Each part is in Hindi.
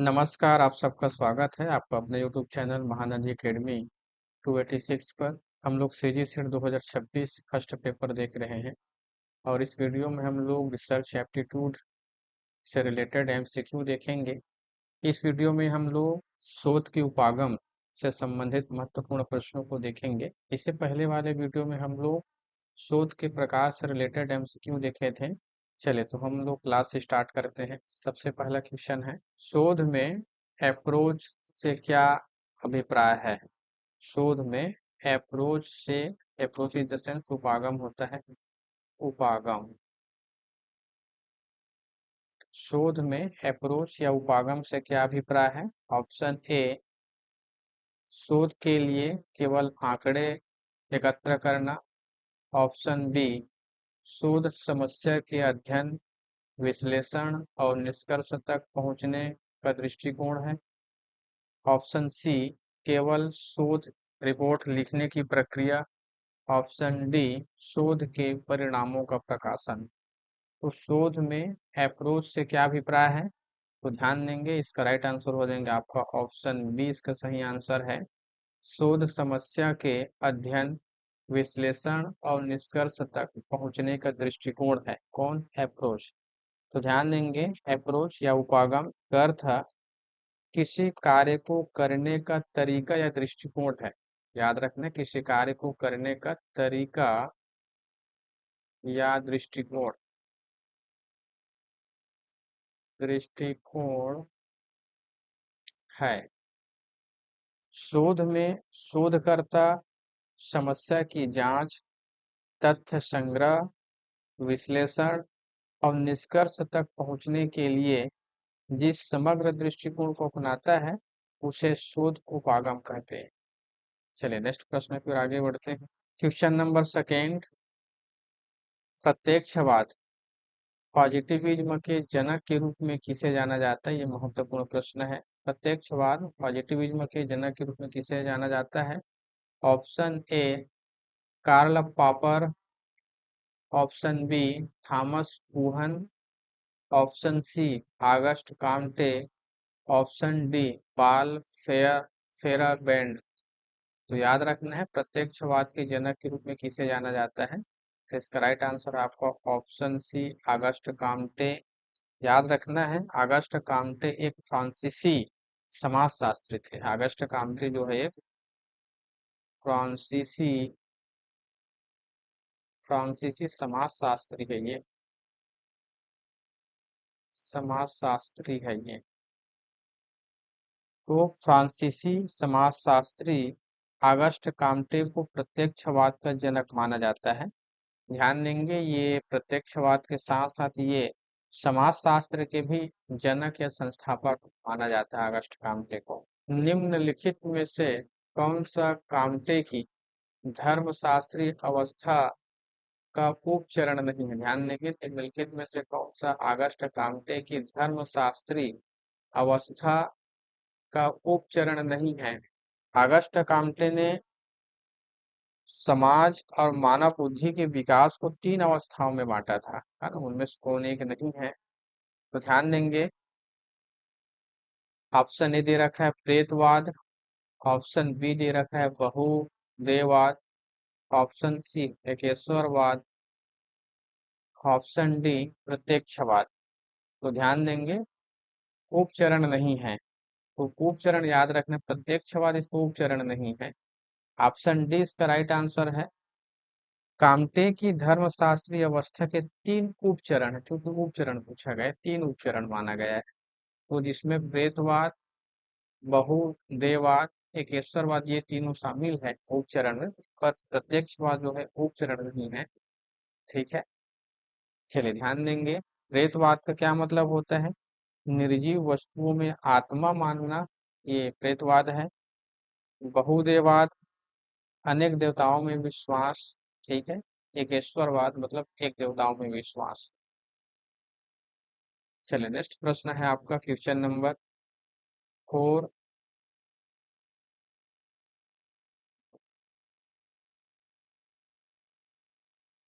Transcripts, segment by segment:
नमस्कार, आप सबका स्वागत है आपका अपने यूट्यूब चैनल महानदी एकेडमी 286 पर। हम लोग सीजी सेट 2026 फर्स्ट पेपर देख रहे हैं और इस वीडियो में हम लोग रिसर्च एप्टीट्यूड से रिलेटेड एमसीक्यू देखेंगे। इस वीडियो में हम लोग शोध के उपागम से संबंधित महत्वपूर्ण प्रश्नों को देखेंगे। इससे पहले वाले वीडियो में हम लोग शोध के प्रकार से रिलेटेड एमसीक्यू देखे थे। चले तो हम लोग क्लास स्टार्ट करते हैं। सबसे पहला क्वेश्चन है, शोध में अप्रोच से क्या अभिप्राय है? शोध में अप्रोच से, अप्रोच इन द सेंस उपागम होता है, उपागम। शोध में अप्रोच या उपागम से क्या अभिप्राय है? ऑप्शन ए, शोध के लिए केवल आंकड़े एकत्र करना। ऑप्शन बी, शोध समस्या के अध्ययन, विश्लेषण और निष्कर्ष तक पहुंचने का दृष्टिकोण है। ऑप्शन सी, केवल शोध रिपोर्ट लिखने की प्रक्रिया। ऑप्शन डी, शोध के परिणामों का प्रकाशन। तो शोध में अप्रोच से क्या अभिप्राय है? तो ध्यान देंगे, इसका राइट आंसर हो जाएंगे आपका ऑप्शन बी, इसका सही आंसर है। शोध समस्या के अध्ययन, विश्लेषण और निष्कर्ष तक पहुंचने का दृष्टिकोण है। कौन? अप्रोच। तो ध्यान देंगे, अप्रोच या उपागम का अर्थ है किसी कार्य को करने का तरीका या दृष्टिकोण है। याद रखना, किसी कार्य को करने का तरीका या दृष्टिकोण, दृष्टिकोण है। शोध में शोधकर्ता समस्या की जांच, तथ्य संग्रह, विश्लेषण और निष्कर्ष तक पहुंचने के लिए जिस समग्र दृष्टिकोण को अपनाता है उसे शोध उपागम कहते हैं। चलिए नेक्स्ट प्रश्न पर आगे बढ़ते हैं। क्वेश्चन नंबर सेकेंड, प्रत्यक्षवाद पॉजिटिविज्म के जनक के रूप में किसे जाना जाता है? ये महत्वपूर्ण प्रश्न है। प्रत्यक्षवाद पॉजिटिविज्म के जनक के रूप में किसे जाना जाता है? Option A, Karl Popper. Option B, Thomas Kuhn. Option C, Auguste Comte. Option D, Paul Feyerabend. तो याद रखना है, प्रत्यक्षवाद के जनक के रूप में किसे जाना जाता है? तो इसका राइट आंसर आपका ऑप्शन सी, ऑगस्ट काम्टे। याद रखना है, ऑगस्ट काम्टे एक फ्रांसीसी समाजशास्त्री थे। ऑगस्ट काम्टे जो है एक फ्रांसीसी फ्रांसीसी समाजशास्त्री है। ये समाजशास्त्री है ये। तो फ्रांसीसी समाजशास्त्री ऑगस्ट काम्टे को प्रत्यक्षवाद का जनक माना जाता है। ध्यान देंगे, ये प्रत्यक्षवाद के साथ साथ ये समाजशास्त्र के भी जनक या संस्थापक माना जाता है ऑगस्ट काम्टे को। निम्नलिखित में से कौन सा काम्टे की धर्मशास्त्री अवस्था का उपचरण नहीं है? ध्यान देंगे, निम्नलिखित में से कौन सा ऑगस्ट काम्टे की धर्मशास्त्री अवस्था का उपचरण नहीं है? ऑगस्ट काम्टे ने समाज और मानव बुद्धि के विकास को तीन अवस्थाओं में बांटा था, है ना? उनमें से कौन एक नहीं है? तो ध्यान देंगे, ऑप्शन ए दे रखा है प्रेतवाद। ऑप्शन बी दे रखा है बहुदेववाद। ऑप्शन सी एकेश्वरवाद। ऑप्शन डी प्रत्यक्षवाद। तो ध्यान देंगे, उपचरण नहीं है। तो उपचरण याद रखना, प्रत्यक्षवाद इसको उपचरण नहीं है। ऑप्शन डी इसका राइट आंसर है। काम्टे की धर्मशास्त्री अवस्था के तीन उपचरण है, क्योंकि उपचरण पूछा गया है, तीन उपचरण माना गया है। तो जिसमें प्रेतवाद, बहुदेववाद, एकेश्वरवाद, ये तीनों शामिल है उपचरण में, पर प्रत्यक्षवाद जो है उपचरण नहीं है। ठीक है, चलिए ध्यान देंगे, प्रेतवाद का क्या मतलब होता है? निर्जीव वस्तुओं में आत्मा मानना, ये प्रेतवाद है। बहुदेववाद, अनेक देवताओं में विश्वास। ठीक है, एकेश्वरवाद मतलब एक देवताओं में विश्वास। चलिए नेक्स्ट प्रश्न है आपका क्वेश्चन नंबर 4।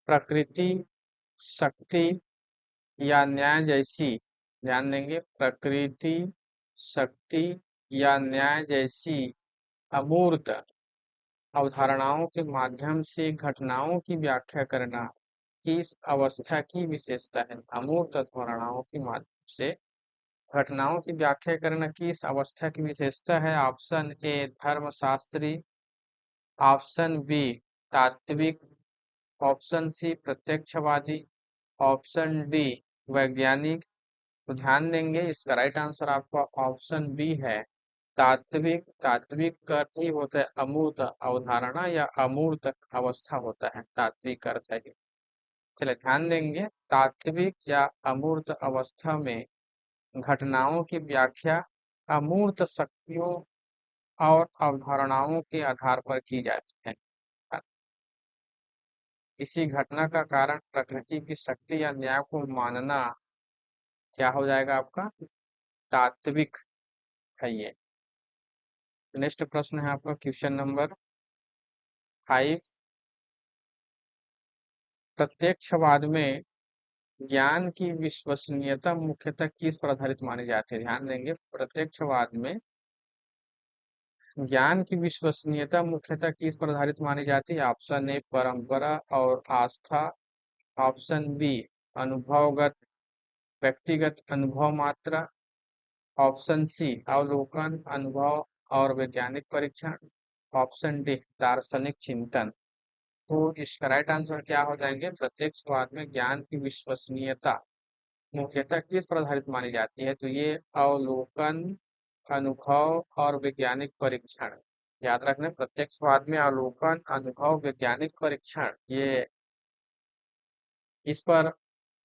प्रकृति, शक्ति या न्याय जैसी, ध्यान देंगे, प्रकृति, शक्ति या न्याय जैसी अमूर्त अवधारणाओं के माध्यम से घटनाओं की व्याख्या करना किस अवस्था की विशेषता है? अमूर्त अवधारणाओं के माध्यम से घटनाओं की व्याख्या करना किस अवस्था की विशेषता है? ऑप्शन ए धर्मशास्त्री, ऑप्शन बी तात्विक, ऑप्शन सी प्रत्यक्षवादी, ऑप्शन डी वैज्ञानिक। तो ध्यान देंगे इसका राइट आंसर आपका ऑप्शन बी है तात्विक। तात्विक का अर्थ ही होता है अमूर्त अवधारणा या अमूर्त अवस्था होता है, तात्विक अर्थ है ये। चलिए ध्यान देंगे, तात्विक या अमूर्त अवस्था में घटनाओं की व्याख्या अमूर्त शक्तियों और अवधारणाओं के आधार पर की जाती है। किसी घटना का कारण प्रकृति की शक्ति या न्याय को मानना क्या हो जाएगा आपका? तात्विक है ये। नेक्स्ट प्रश्न है आपका क्वेश्चन नंबर 5। प्रत्यक्षवाद में ज्ञान की विश्वसनीयता मुख्यतः किस पर आधारित मानी जाती है? ध्यान देंगे, प्रत्यक्षवाद में ज्ञान की विश्वसनीयता मुख्यतः किस पर आधारित मानी जाती है? ऑप्शन ए परंपरा और आस्था, ऑप्शन बी अनुभवगत व्यक्तिगत अनुभव मात्रा, ऑप्शन सी अवलोकन अनुभव और वैज्ञानिक परीक्षण, ऑप्शन डी दार्शनिक चिंतन। तो इसका राइट आंसर क्या हो जाएंगे? प्रत्यक्षवाद में ज्ञान की विश्वसनीयता मुख्यतः किस पर आधारित मानी जाती है? तो ये अवलोकन अनुभव और वैज्ञानिक परीक्षण। याद रखना, प्रत्यक्षवाद में अवलोकन अनुभव वैज्ञानिक परीक्षण, ये इस पर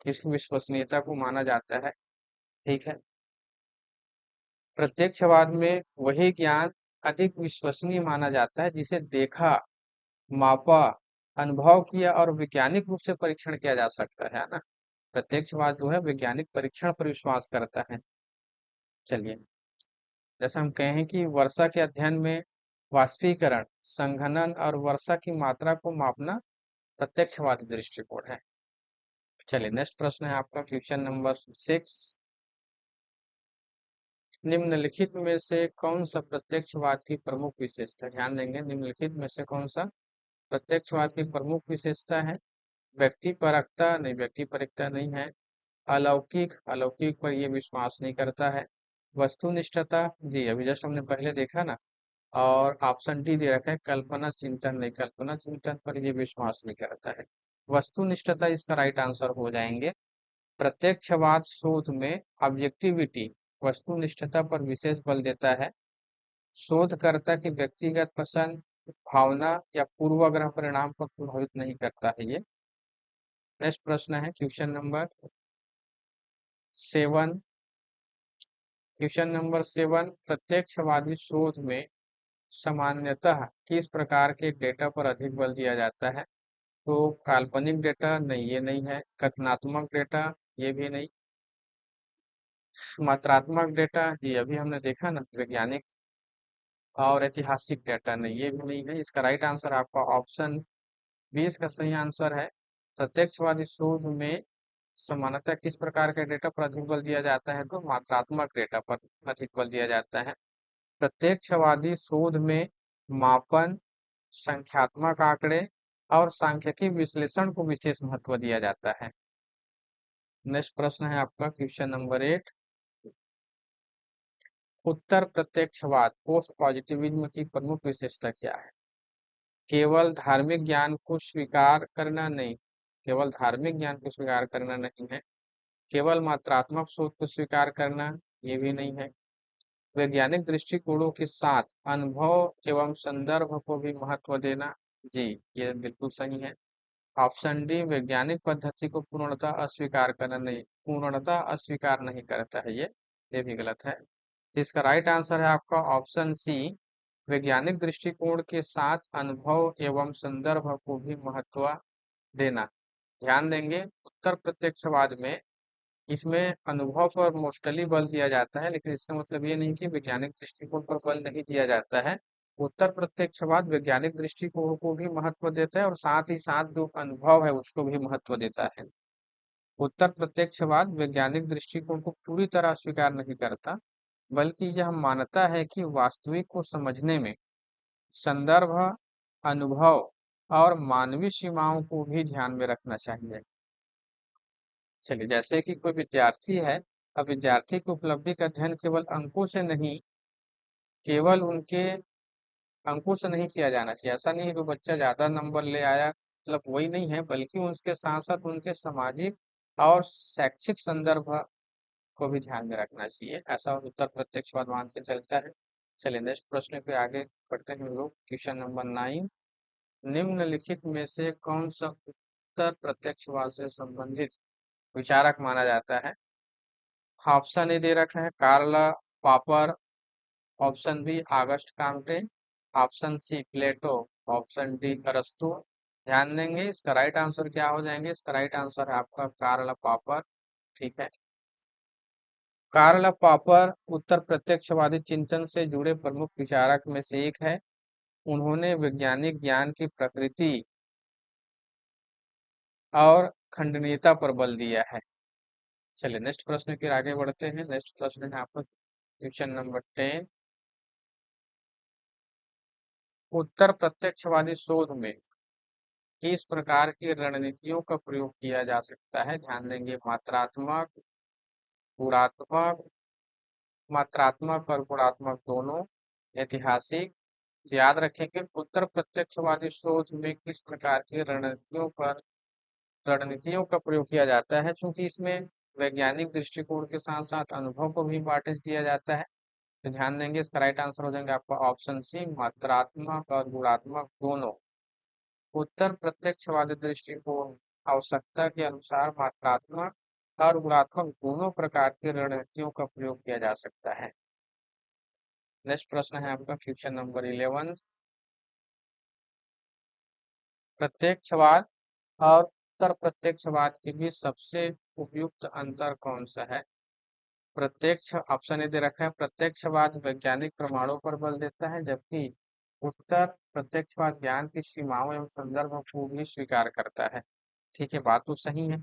इसकी विश्वसनीयता को माना जाता है। ठीक है, प्रत्यक्षवाद में वही ज्ञान अधिक विश्वसनीय माना जाता है जिसे देखा, मापा, अनुभव किया और वैज्ञानिक रूप से परीक्षण किया जा सकता है ना। प्रत्यक्षवाद जो है वैज्ञानिक परीक्षण पर विश्वास करता है। चलिए, जैसे हम कहें कि वर्षा के अध्ययन में वाष्पीकरण, संघनन और वर्षा की मात्रा को मापना प्रत्यक्षवादी दृष्टिकोण है। चलिए नेक्स्ट प्रश्न है आपका क्वेश्चन नंबर 6। निम्नलिखित में से कौन सा प्रत्यक्षवाद की प्रमुख विशेषता? ध्यान देंगे, निम्नलिखित में से कौन सा प्रत्यक्षवाद की प्रमुख विशेषता है? व्यक्ति परकता नहीं, व्यक्ति परकता नहीं है। अलौकिक, अलौकिक पर ये विश्वास नहीं करता है। वस्तुनिष्ठता, जी अभी जस्ट हमने पहले देखा ना। और ऑप्शन डी दे रखा है कल्पना चिंतन नहीं, कल्पना चिंतन पर ये विश्वास नहीं करता है। वस्तुनिष्ठता इसका राइट आंसर हो जाएंगे। प्रत्यक्षवाद शोध में ऑब्जेक्टिविटी वस्तुनिष्ठता पर विशेष बल देता है। शोधकर्ता की व्यक्तिगत पसंद, भावना या पूर्वाग्रह परिणाम पर प्रभावित नहीं करता है ये। नेक्स्ट प्रश्न है क्वेश्चन नंबर 7। क्वेश्चन नंबर 7, प्रत्यक्षवादी शोध में सामान्यतः किस प्रकार के डेटा पर अधिक बल दिया जाता है? तो काल्पनिक डेटा नहीं, ये नहीं है। कथनात्मक डेटा, ये भी नहीं। मात्रात्मक डेटा, जी अभी हमने देखा ना वैज्ञानिक। और ऐतिहासिक डेटा नहीं, ये भी नहीं है। इसका राइट आंसर आपका ऑप्शन 20 का सही आंसर है। प्रत्यक्षवादी शोध में सामान्यतः किस प्रकार के डेटा पर अधिक बल दिया जाता है? तो मात्रात्मक डेटा पर अधिक बल दिया जाता है। प्रत्यक्षवादी शोध में मापन, संख्यात्मक आंकड़े और सांख्यिकी विश्लेषण को विशेष महत्व दिया जाता है। नेक्स्ट प्रश्न है आपका क्वेश्चन नंबर 8। उत्तर प्रत्यक्षवाद पोस्ट पॉजिटिविज्म की प्रमुख विशेषता क्या है? केवल धार्मिक ज्ञान को स्वीकार करना नहीं, केवल धार्मिक ज्ञान को स्वीकार करना नहीं है। केवल मात्रात्मक शोध को स्वीकार करना, ये भी नहीं है। वैज्ञानिक दृष्टिकोणों के साथ अनुभव एवं संदर्भ को भी महत्व देना, जी ये बिल्कुल सही है। ऑप्शन डी वैज्ञानिक पद्धति को पूर्णतः अस्वीकार करना नहीं, पूर्णतः अस्वीकार नहीं करता है ये भी गलत है। इसका राइट आंसर है आपका ऑप्शन सी वैज्ञानिक दृष्टिकोण के साथ अनुभव एवं संदर्भ को भी महत्व देना। ध्यान देंगे, उत्तर प्रत्यक्षवाद में इसमें अनुभव पर मोस्टली बल दिया जाता है, लेकिन इसका मतलब ये नहीं कि वैज्ञानिक दृष्टिकोण पर बल नहीं दिया जाता है। उत्तर प्रत्यक्षवाद वैज्ञानिक दृष्टिकोण को भी महत्व देता है और साथ ही साथ जो अनुभव है उसको भी महत्व देता है। उत्तर प्रत्यक्षवाद वैज्ञानिक दृष्टिकोण को पूरी तरह स्वीकार नहीं करता, बल्कि यह मानता है कि वास्तविक को समझने में संदर्भ, अनुभव और मानवीय सीमाओं को भी ध्यान में रखना चाहिए। चलिए, जैसे कि कोई विद्यार्थी है, अब विद्यार्थी की उपलब्धि का अध्ययन केवल उनके अंकों से नहीं किया जाना चाहिए। ऐसा नहीं है कि बच्चा ज्यादा नंबर ले आया मतलब वही नहीं है, बल्कि उसके साथ साथ उनके सामाजिक और शैक्षिक संदर्भ को भी ध्यान में रखना चाहिए। ऐसा उत्तर प्रत्यक्षवाद मान के चलता है। चलिए, नेक्स्ट प्रश्न पे आगे बढ़ते हैं हम लोग। क्वेश्चन नंबर 9, निम्नलिखित में से कौन सा उत्तर प्रत्यक्षवाद से संबंधित विचारक माना जाता है? ऑप्शन ए दे रखा है Karl Popper, option B Auguste Comte, option C Plato, option D अरस्तु। ध्यान देंगे इसका राइट आंसर क्या हो जाएंगे। इसका राइट आंसर है आपका कार्ल पॉपर। ठीक है, कार्ल पॉपर उत्तर प्रत्यक्षवादी चिंतन से जुड़े प्रमुख विचारक में से एक है। उन्होंने वैज्ञानिक ज्ञान की प्रकृति और खंडनीयता पर बल दिया है। चलिए, नेक्स्ट प्रश्न की ओर आगे बढ़ते हैं। नेक्स्ट प्रश्न है आपका क्वेश्चन नंबर 10, उत्तर प्रत्यक्षवादी शोध में किस प्रकार की रणनीतियों का प्रयोग किया जा सकता है? ध्यान देंगे, मात्रात्मक, गुणात्मक, मात्रात्मक और गुणात्मक दोनों, ऐतिहासिक। याद रखेंगे, उत्तर प्रत्यक्षवादी शोध में किस प्रकार की रणनीतियों का प्रयोग किया जाता है, क्योंकि इसमें वैज्ञानिक दृष्टिकोण के साथ साथ अनुभव को भी इम्पोर्टेंस दिया जाता है। तो ध्यान देंगे, इसका राइट आंसर हो जाएंगे आपका ऑप्शन सी, मात्रात्मक और गुणात्मक दोनों। उत्तर प्रत्यक्षवादी दृष्टिकोण आवश्यकता के अनुसार मात्रात्मक और गुणात्मक दोनों प्रकार की रणनीतियों का प्रयोग किया जा सकता है। नेक्स्ट प्रश्न है आपका क्वेश्चन नंबर 11, प्रत्यक्षवाद और उत्तर प्रत्यक्षवाद के बीच सबसे उपयुक्त अंतर कौन सा है? प्रत्यक्ष, ऑप्शन ए दे रखा है, प्रत्यक्षवाद वैज्ञानिक प्रमाणों पर बल देता है, जबकि उत्तर प्रत्यक्षवाद ज्ञान की सीमाओं एवं संदर्भ को भी स्वीकार करता है। ठीक है, बात तो सही है।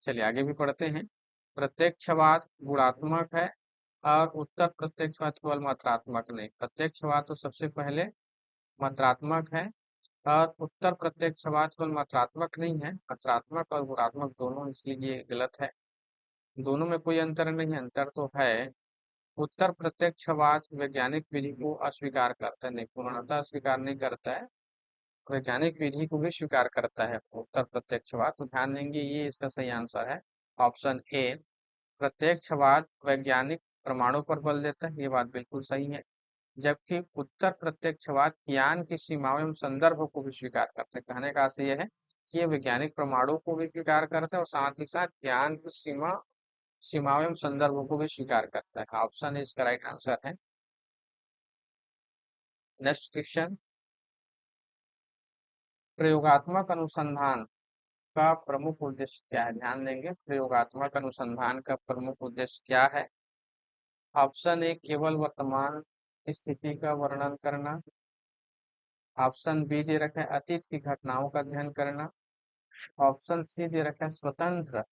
चलिए, आगे भी पढ़ते हैं। प्रत्यक्षवाद गुणात्मक है और उत्तर प्रत्यक्षवाद केवल मात्रात्मक नहीं। प्रत्यक्षवाद तो सबसे पहले मात्रात्मक है और उत्तर प्रत्यक्षवाद केवल मात्रात्मक नहीं है, मात्रात्मक और गुणात्मक दोनों, इसलिए ये गलत है। दोनों में कोई अंतर नहीं है, अंतर तो है। उत्तर प्रत्यक्षवाद वैज्ञानिक विधि को अस्वीकार करता है, नहीं पूर्णतः अस्वीकार नहीं करता है, वैज्ञानिक विधि को भी स्वीकार करता है उत्तर प्रत्यक्षवाद। तो ध्यान देंगे, ये इसका सही आंसर है, ऑप्शन ए। प्रत्यक्षवाद वैज्ञानिक प्रमाणों पर बल देता है, ये बात बिल्कुल सही है। जबकि उत्तर प्रत्यक्षवाद ज्ञान की सीमाओं एवं संदर्भ को भी स्वीकार करते हैं। कहने का अर्थ यह है कि ये वैज्ञानिक प्रमाणों को भी स्वीकार करता है और साथ ही साथ ज्ञान की सीमाओं एवं संदर्भों को भी स्वीकार करता है। ऑप्शन इसका राइट आंसर है। नेक्स्ट क्वेश्चन, प्रयोगात्मक अनुसंधान का प्रमुख उद्देश्य क्या है? ध्यान देंगे, प्रयोगात्मक अनुसंधान का प्रमुख उद्देश्य क्या है? ऑप्शन ए केवल वर्तमान स्थिति का वर्णन करना, ऑप्शन बी दे रखा है अतीत की घटनाओं का अध्ययन करना, ऑप्शन सी दे रखा है स्वतंत्र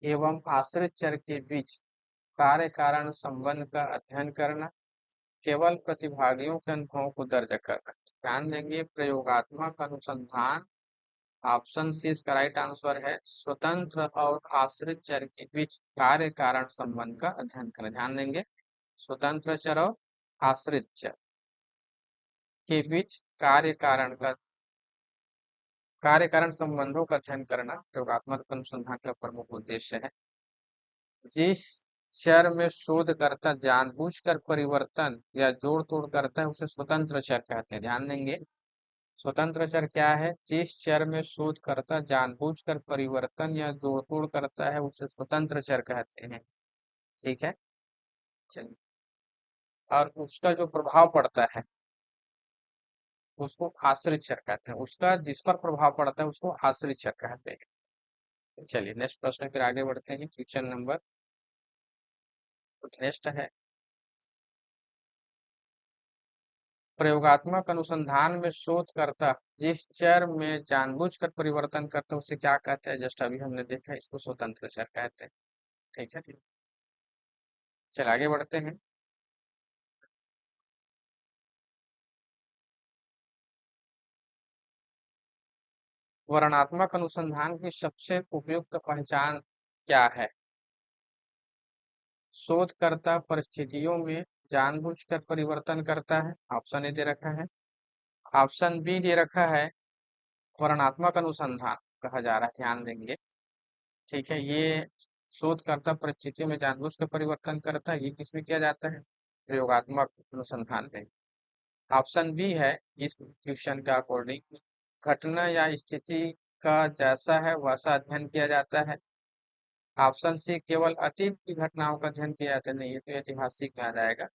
एवं आश्रित चर के बीच कार्य कारण संबंध का अध्ययन करना, केवल प्रतिभागियों के अनुभवों को दर्ज करना। ध्यान देंगे, प्रयोगात्मक अनुसंधान, ऑप्शन सी इसका राइट आंसर है, स्वतंत्र और आश्रित चर के बीच कार्य कारण संबंध का अध्ययन करना। ध्यान देंगे, स्वतंत्र चर और आश्रित चर के बीच कार्य कारण संबंधों का अध्ययन करना प्रयोगात्मक अनुसंधान का प्रमुख उद्देश्य है। जिस चर में शोधकर्ता जानबूझकर परिवर्तन या जोड़ तोड़ करता है उसे स्वतंत्र चर कहते हैं। ध्यान देंगे, स्वतंत्र चर क्या है? जिस चर में शोधकर्ता जानबूझकर परिवर्तन या जोड़ तोड़ करता है उसे स्वतंत्र चर कहते हैं। ठीक है, चलिए, और उसका जो प्रभाव पड़ता है उसको आश्रित चर कहते हैं। उसका जिस पर प्रभाव पड़ता है उसको आश्रित चर कहते हैं। चलिए, नेक्स्ट प्रश्न फिर आगे बढ़ते हैं। क्वेश्चन नंबर नेक्स्ट है, प्रयोगात्मक अनुसंधान में शोधकर्ता जिस चर में जानबूझकर परिवर्तन करता है उसे क्या कहते हैं? जस्ट अभी हमने देखा, इसको स्वतंत्र चर कहते हैं। ठीक है, चल आगे बढ़ते हैं। वर्णनात्मक अनुसंधान की सबसे उपयुक्त पहचान क्या है? शोधकर्ता परिस्थितियों में जानबूझकर परिवर्तन करता है, ऑप्शन ए दे रखा है। ऑप्शन बी दे रखा है वर्णनात्मक अनुसंधान कहा जा रहा है, ध्यान देंगे। ठीक है, ये शोधकर्ता परिस्थितियों में जानबूझ कर परिवर्तन करता है, ये किसमें किया जाता है? प्रयोगात्मक अनुसंधान में। ऑप्शन बी है इस क्वेश्चन के अकॉर्डिंग घटना या स्थिति का जैसा है वैसा अध्ययन किया जाता है। ऑप्शन सी केवल अतीत की घटनाओं का अध्ययन किया जाता है, नहीं ये तो ऐतिहासिक कहा जाएगा।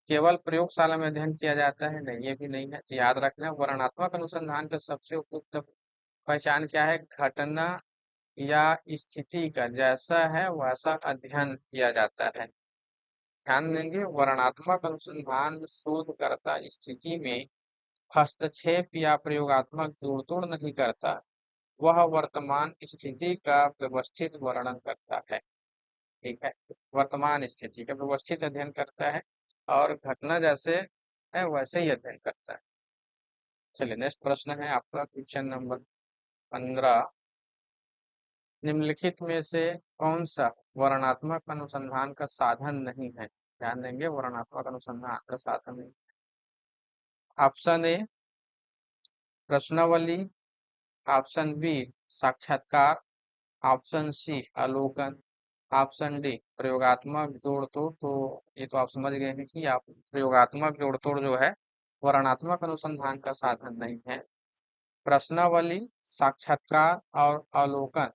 केवल प्रयोगशाला में अध्ययन किया जाता है, नहीं ये भी नहीं है। तो याद रखना वर्णनात्मक अनुसंधान का सबसे उपयुक्त पहचान क्या है? घटना या स्थिति का जैसा है वैसा अध्ययन किया जाता है। ध्यान देंगे, वर्णनात्मक अनुसंधान शोधकर्ता स्थिति में हस्तक्षेप या प्रयोगात्मक जोड़-तोड़ नहीं करता, वह वर्तमान स्थिति का व्यवस्थित वर्णन करता है। ठीक है, वर्तमान स्थिति का व्यवस्थित अध्ययन करता है और घटना जैसे है वैसे ही अध्ययन करता है। चलिए नेक्स्ट प्रश्न है आपका क्वेश्चन नंबर 15। निम्नलिखित में से कौन सा वर्णनात्मक अनुसंधान का साधन नहीं है? ध्यान देंगे, वर्णनात्मक अनुसंधान का साधन नहीं। ऑप्शन ए प्रश्नावली, ऑप्शन बी साक्षात्कार, ऑप्शन सी अवलोकन, ऑप्शन डी प्रयोगात्मक जोड़ तोड़। तो ये तो आप समझ गए हैं कि आप प्रयोगात्मक जोड़ तोड़ जो है वर्णनात्मक अनुसंधान का साधन नहीं है। प्रश्नावली, साक्षात्कार और अवलोकन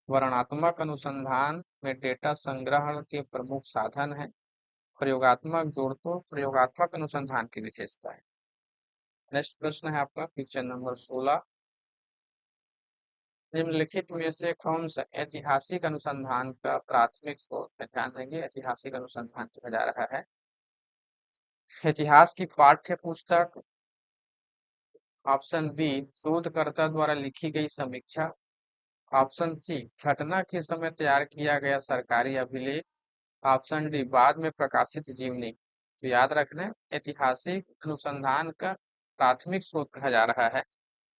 वर्णनात्मक अनुसंधान में डेटा संग्रहण के प्रमुख साधन है। प्रयोगात्मक जोड़ तोड़ प्रयोगात्मक अनुसंधान की विशेषता है। नेक्स्ट प्रश्न है आपका क्वेश्चन नंबर 16। निम्नलिखित में से कौन सा ऐतिहासिक अनुसंधान का प्राथमिक स्रोत है? ध्यान देंगे, ऐतिहासिक अनुसंधान कहा जा रहा है। इतिहास की पाठ्य पुस्तक, ऑप्शन बी शोधकर्ता द्वारा लिखी गई समीक्षा, ऑप्शन सी घटना के समय तैयार किया गया सरकारी अभिलेख, ऑप्शन डी बाद में प्रकाशित जीवनी। तो याद रखना ऐतिहासिक अनुसंधान का प्राथमिक स्रोत कहा जा रहा है।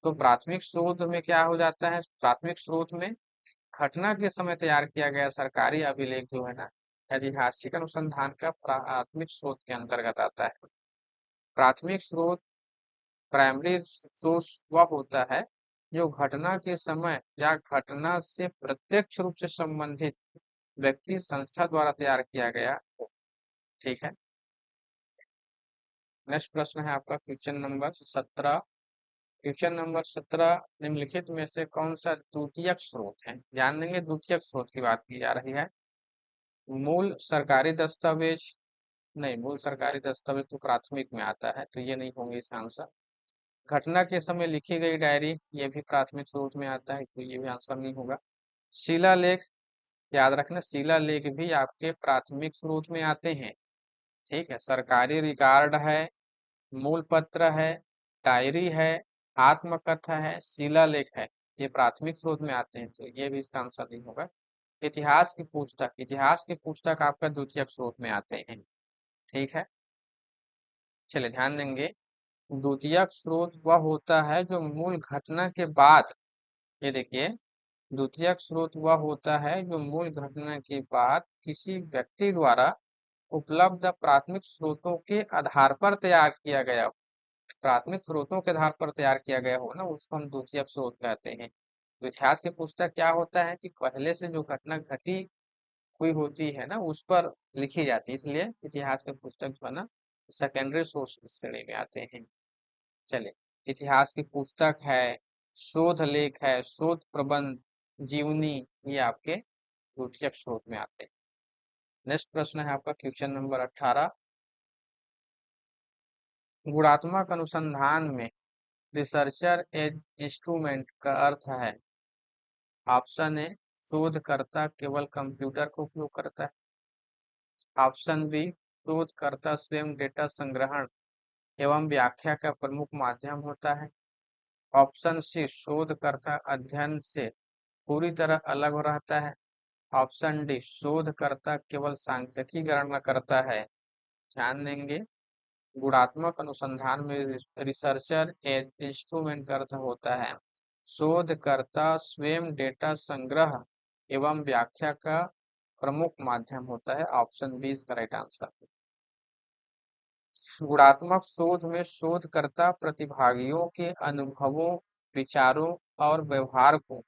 तो प्राथमिक स्रोत में क्या हो जाता है? प्राथमिक स्रोत में घटना के समय तैयार किया गया सरकारी अभिलेख जो है ना, ऐतिहासिक अनुसंधान का प्राथमिक स्रोत के अंतर्गत आता है। प्राथमिक स्रोत, प्राइमरी सोर्स वह होता है जो घटना के समय या घटना से प्रत्यक्ष रूप से संबंधित व्यक्ति संस्था द्वारा तैयार किया गया हो। ठीक है, नेक्स्ट प्रश्न है आपका क्वेश्चन नंबर 17। क्वेश्चन नंबर 17, निम्नलिखित में से कौन सा द्वितीयक स्रोत है? ध्यान देंगे, द्वितीयक स्रोत की बात की जा रही है। मूल सरकारी दस्तावेज, नहीं मूल सरकारी दस्तावेज तो प्राथमिक में आता है, तो ये नहीं होंगे इसका आंसर। घटना के समय लिखी गई डायरी, ये भी प्राथमिक स्रोत में आता है, तो ये भी आंसर नहीं होगा। शिलालेख, याद रखना शिलालेख भी आपके प्राथमिक स्रोत में आते हैं। ठीक है, सरकारी रिकॉर्ड है, मूल पत्र है, डायरी है, आत्मकथा है, शिलालेख है, ये प्राथमिक स्रोत में आते हैं, तो ये भी इसका आंसर नहीं होगा। इतिहास की पुस्तक, इतिहास की पुस्तक आपका द्वितीयक स्रोत में आते हैं। ठीक है, चलिए ध्यान देंगे, द्वितीयक स्रोत वह होता है जो मूल घटना के बाद, ये देखिए, द्वितीयक स्रोत वह होता है जो मूल घटना के बाद किसी व्यक्ति द्वारा उपलब्ध प्राथमिक स्रोतों के आधार पर तैयार किया गया हो। प्राथमिक स्रोतों के आधार पर तैयार किया गया हो ना, उसको हम द्वितीयक स्रोत कहते हैं। तो इतिहास की पुस्तक क्या होता है कि पहले से जो घटना घटी हुई होती है ना उस पर लिखी जाती है, इसलिए इतिहास के पुस्तक जो है ना सेकेंडरी सोर्स श्रेणी में आते हैं। चलिए, इतिहास की पुस्तक है, शोध लेख है, शोध प्रबंध, जीवनी, ये आपके द्वितीयक स्रोत में आते हैं। नेक्स्ट प्रश्न है आपका क्वेश्चन नंबर 18। गुणात्मक अनुसंधान में रिसर्चर एज इंस्ट्रूमेंट का अर्थ है। ऑप्शन ए शोधकर्ता केवल कंप्यूटर का उपयोग करता है, ऑप्शन बी शोधकर्ता स्वयं डेटा संग्रहण एवं व्याख्या का प्रमुख माध्यम होता है, ऑप्शन सी शोधकर्ता अध्ययन से पूरी तरह अलग रहता है, ऑप्शन डी शोधकर्ता केवल सांख्यिकी गणना करता है। ध्यान देंगे, गुणात्मक अनुसंधान में रिसर्चर एज इंस्ट्रूमेंट का अर्थ होता है शोधकर्ता स्वयं डेटा संग्रह एवं व्याख्या का प्रमुख माध्यम होता है। ऑप्शन बी इसका राइट आंसर। गुणात्मक शोध में शोधकर्ता प्रतिभागियों के अनुभवों, विचारों और व्यवहार को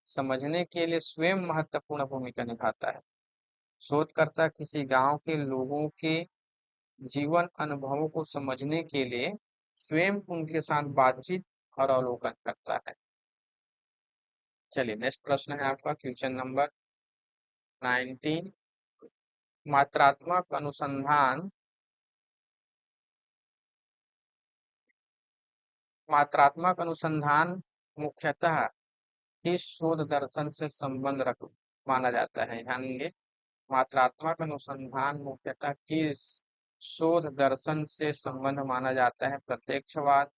समझने के लिए स्वयं महत्वपूर्ण भूमिका निभाता है। शोधकर्ता किसी गांव के लोगों के जीवन अनुभवों को समझने के लिए स्वयं उनके साथ बातचीत और अवलोकन करता है। चलिए नेक्स्ट प्रश्न है आपका क्वेश्चन नंबर 19। मात्रात्मक अनुसंधान मात्रात्मक अनुसंधान मुख्यतः किस शोध दर्शन से संबंध रख माना जाता है? ध्यान देंगे, मात्रात्मक अनुसंधान मुख्यतः किस शोध दर्शन से संबंध माना जाता है? प्रत्यक्षवाद,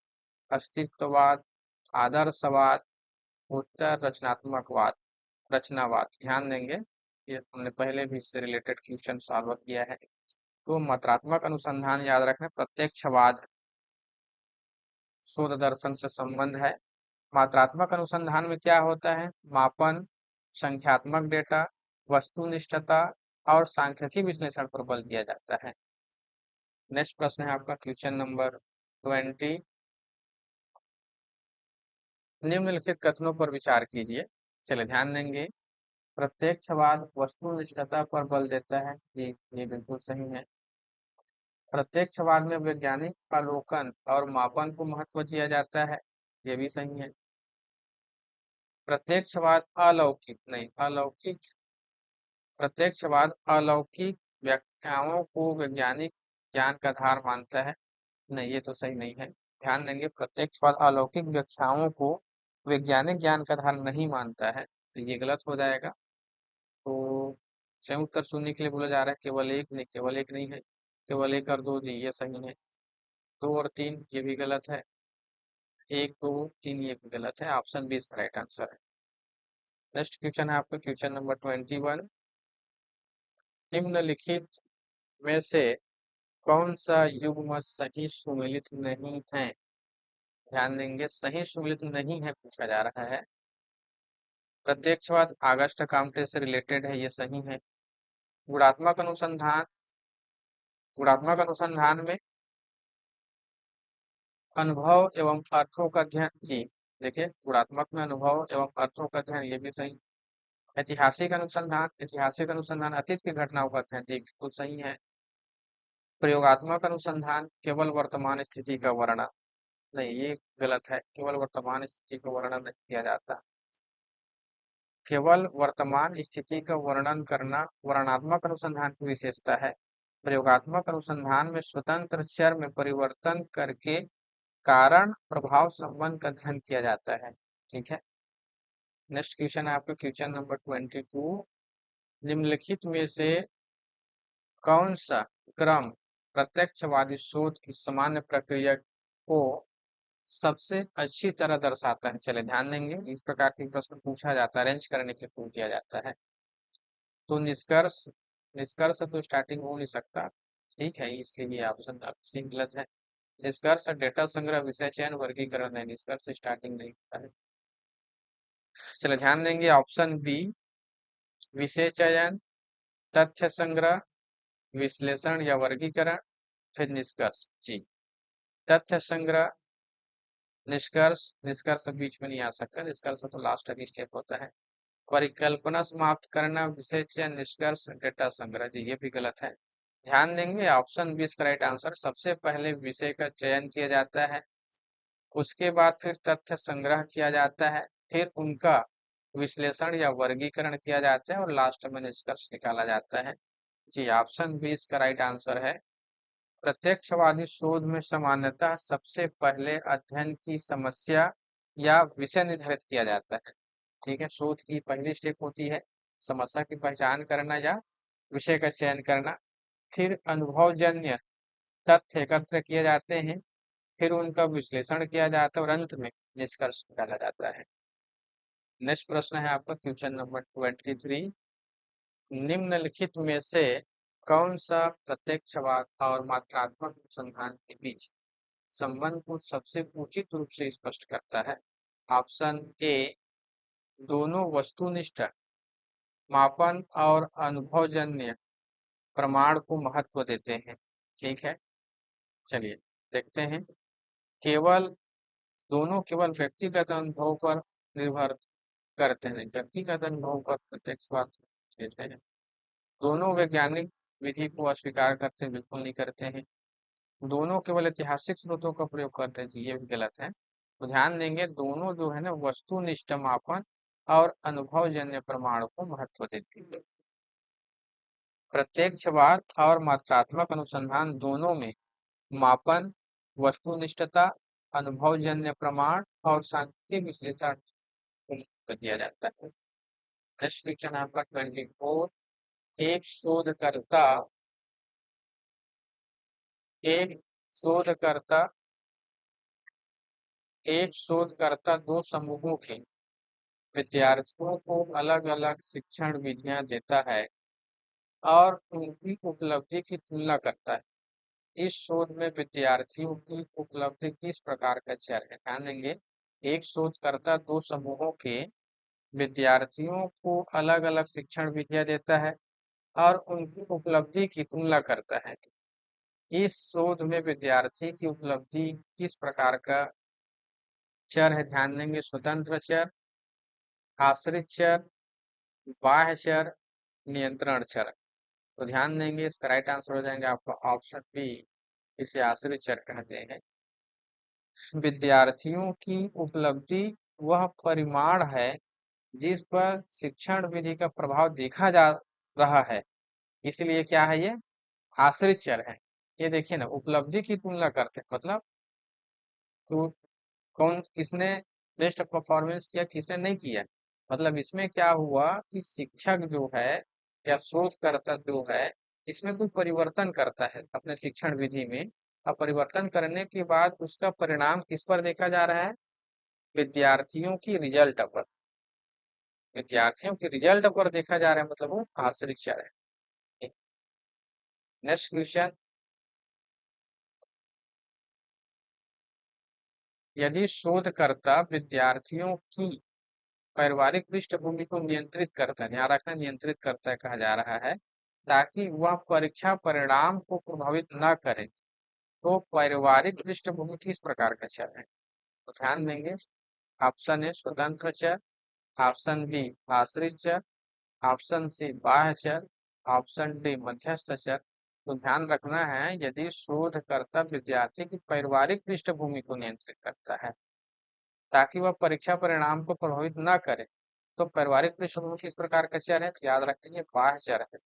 अस्तित्ववाद, आदर्शवाद, उत्तर रचनात्मकवाद, रचनावाद। ध्यान देंगे, ये हमने पहले भी इससे रिलेटेड क्वेश्चन सॉल्व किया है। तो मात्रात्मक अनुसंधान याद रखना, प्रत्यक्षवाद शोध दर्शन से संबंध है। मात्रात्मक अनुसंधान में क्या होता है? मापन, संख्यात्मक डेटा, वस्तुनिष्ठता और सांख्यिकी विश्लेषण पर बल दिया जाता है। नेक्स्ट प्रश्न है आपका क्वेश्चन नंबर 20। निम्नलिखित कथनों पर विचार कीजिए। चलिए ध्यान देंगे, प्रत्यक्षवाद वस्तुनिष्ठता पर बल देता है। जी ये बिल्कुल सही है। प्रत्यक्षवाद में वैज्ञानिक अवलोकन और मापन को महत्व दिया जाता है। ये भी सही है। प्रत्यक्षवाद अलौकिक नहीं, अलौकिक प्रत्यक्षवाद अलौकिक व्याख्याओं को वैज्ञानिक ज्ञान का आधार मानता है। नहीं, ये तो सही नहीं है। ध्यान देंगे, प्रत्यक्षवाद अलौकिक व्याख्याओं को वैज्ञानिक ज्ञान का आधार नहीं मानता है, तो ये गलत हो जाएगा। तो सही उत्तर चुनने के लिए बोला जा रहा है केवल एक नहीं, केवल एक नहीं है, केवल एक और दो जी ये सही है। दो और तीन ये भी गलत है। एक दो तीन ये भी गलत है। ऑप्शन बी इसका राइट आंसर है। नेक्स्ट क्वेश्चन है आपका क्वेश्चन नंबर 21। निम्नलिखित में से कौन सा युग्म सही सुमेलित नहीं है? ध्यान देंगे, सही सुमेलित नहीं है पूछा जा रहा है। प्रत्यक्षवाद आगस्ट काउंटे से रिलेटेड है, ये सही है। गुणात्मक अनुसंधान में अनुभव एवं अर्थों का अध्ययन जी, देखिए गुणात्मक में अनुभव एवं अर्थों का अध्ययन, ये भी सही। ऐतिहासिक अनुसंधान अतीत की घटनाओं का अध्ययन, जी बिल्कुल सही है। प्रयोगात्मक अनुसंधान केवल वर्तमान स्थिति का वर्णन, नहीं ये गलत है। केवल वर्तमान स्थिति का वर्णन नहीं किया जाता। केवल वर्तमान स्थिति का वर्णन करना वर्णनात्मक अनुसंधान की विशेषता है। प्रयोगात्मक अनुसंधान में स्वतंत्र चर में परिवर्तन करके कारण प्रभाव संबंध का अध्ययन किया जाता है। ठीक है। नेक्स्ट क्वेश्चन है आपका क्वेश्चन नंबर 22। निम्नलिखित में से कौन सा क्रम प्रत्यक्षवादी शोध की सामान्य प्रक्रिया को सबसे अच्छी तरह दर्शाता है? चले ध्यान देंगे, इस प्रकार के प्रश्न पूछा जाता है, अरेंज करने के लिए पूछ दिया जाता है। तो निष्कर्ष निष्कर्ष तो स्टार्टिंग हो नहीं सकता, ठीक है, इसके लिए ऑप्शन सी गलत है। निष्कर्ष डेटा संग्रह, विषय चयन, वर्गीकरण है। निष्कर्ष स्टार्टिंग नहीं होता है। चलो ध्यान देंगे, ऑप्शन बी विषय चयन, तथ्य संग्रह, विश्लेषण या वर्गीकरण, फिर निष्कर्ष। जी तथ्य संग्रह, निष्कर्ष बीच में नहीं आ सकता। निष्कर्ष तो लास्ट का स्टेप होता है। परिकल्पना समाप्त करना, विषय चयन, निष्कर्ष, डेटा संग्रह, जी ये भी गलत है। ध्यान देंगे, ऑप्शन बी इसका राइट आंसर। सबसे पहले विषय का चयन किया जाता है, उसके बाद फिर तथ्य संग्रह किया जाता है, फिर उनका विश्लेषण या वर्गीकरण किया जाता है और लास्ट में निष्कर्ष निकाला जाता है। जी ऑप्शन बी इसका राइट आंसर है। प्रत्यक्षवादी शोध में सामान्यतः सबसे पहले अध्ययन की समस्या या विषय निर्धारित किया जाता है। ठीक है, शोध की पहली स्टेप होती है समस्या की पहचान करना या विषय का चयन करना, फिर अनुभवजन्य तथ्य एकत्र किए जाते हैं, फिर उनका विश्लेषण किया जाता है और अंत में निष्कर्ष निकाला जाता है। नेक्स्ट प्रश्न है आपका क्वेश्चन नंबर 23। निम्नलिखित में से कौन सा प्रत्यक्षवाद और मात्रात्मक अनुसंधान के बीच संबंध को सबसे उचित रूप से स्पष्ट करता है? ऑप्शन ए दोनों वस्तुनिष्ठ मापन और अनुभवजन्य प्रमाण को महत्व देते हैं। ठीक है, चलिए देखते हैं। केवल दोनों केवल व्यक्तिगत अनुभव पर निर्भर करते हैं, व्यक्तिगत अनुभव पर प्रत्यक्ष बात देते हैं। दोनों वैज्ञानिक विधि को अस्वीकार करते हैं, बिल्कुल नहीं करते हैं। दोनों केवल ऐतिहासिक स्रोतों का प्रयोग करते हैं जी, ये भी गलत है। तो ध्यान देंगे, दोनों जो है ना वस्तुनिष्ठ मापन और अनुभवजन्य प्रमाण को महत्व देती है। प्रत्यक्षवाद और मात्रात्मक अनुसंधान दोनों में मापन, वस्तुनिष्ठता, अनुभवजन्य प्रमाण और सांख्यिक विश्लेषण को दिया जाता है। नेक्स्ट क्वेश्चन आपका 24। एक शोधकर्ता एक शोधकर्ता एक शोधकर्ता दो समूहों के विद्यार्थियों को अलग अलग शिक्षण विधियां देता है और उनकी उपलब्धि की तुलना करता है। इस शोध में विद्यार्थियों की उपलब्धि किस प्रकार का चर है? ध्यान देंगे, एक शोधकर्ता दो समूहों के विद्यार्थियों को अलग अलग शिक्षण विधियां देता है और उनकी उपलब्धि की तुलना करता है। इस शोध में विद्यार्थी की उपलब्धि किस प्रकार का चर है? ध्यान देंगे, स्वतंत्र चर, आश्रित चर, बाह्य चर, नियंत्रण चर। तो ध्यान देंगे, इसका राइट आंसर हो जाएंगे आपका ऑप्शन बी, इसे आश्रित चर कहते हैं। विद्यार्थियों की उपलब्धि वह परिमाण है जिस पर शिक्षण विधि का प्रभाव देखा जा रहा है, इसलिए क्या है ये? आश्रित चर है। ये देखिए ना, उपलब्धि की तुलना करते हैं, मतलब तो कौन किसने बेस्ट परफॉर्मेंस किया, किसने नहीं किया। मतलब इसमें क्या हुआ कि शिक्षक जो है या शोधकर्ता जो है, इसमें कोई परिवर्तन करता है अपने शिक्षण विधि में, और परिवर्तन करने के बाद उसका परिणाम किस पर देखा जा रहा है? विद्यार्थियों की रिजल्ट पर, विद्यार्थियों की रिजल्ट पर देखा जा रहा है, मतलब वो आश्रित चर है। नेक्स्ट क्वेश्चन, यदि शोधकर्ता विद्यार्थियों की पारिवारिक पृष्ठभूमि को नियंत्रित करता है, ध्यान रखना नियंत्रित करता है कहा जा रहा है, ताकि वह परीक्षा परिणाम को प्रभावित न करे, तो पारिवारिक पृष्ठभूमि किस प्रकार का चर है? तो ध्यान देंगे, ऑप्शन ए स्वतंत्र चर, ऑप्शन बी आश्रित चर, ऑप्शन सी बाह्य चर, ऑप्शन डी मध्यस्थ चर। तो ध्यान रखना है, यदि शोधकर्ता विद्यार्थी की पारिवारिक पृष्ठभूमि को नियंत्रित करता है ताकि वह परीक्षा परिणाम को प्रभावित न करे, तो पारिवारिक पृष्ठभूमि किस प्रकार का चर है? तो याद रखेंगे बाह्य चर है।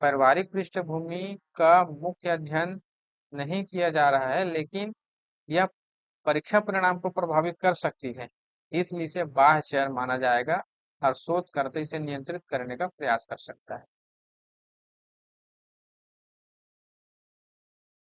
पारिवारिक पृष्ठभूमि का मुख्य अध्ययन नहीं किया जा रहा है, लेकिन यह परीक्षा परिणाम को प्रभावित कर सकती है, इसलिए इसे बाह्य चर माना जाएगा और शोधकर्ता इसे नियंत्रित करने का प्रयास कर सकता है।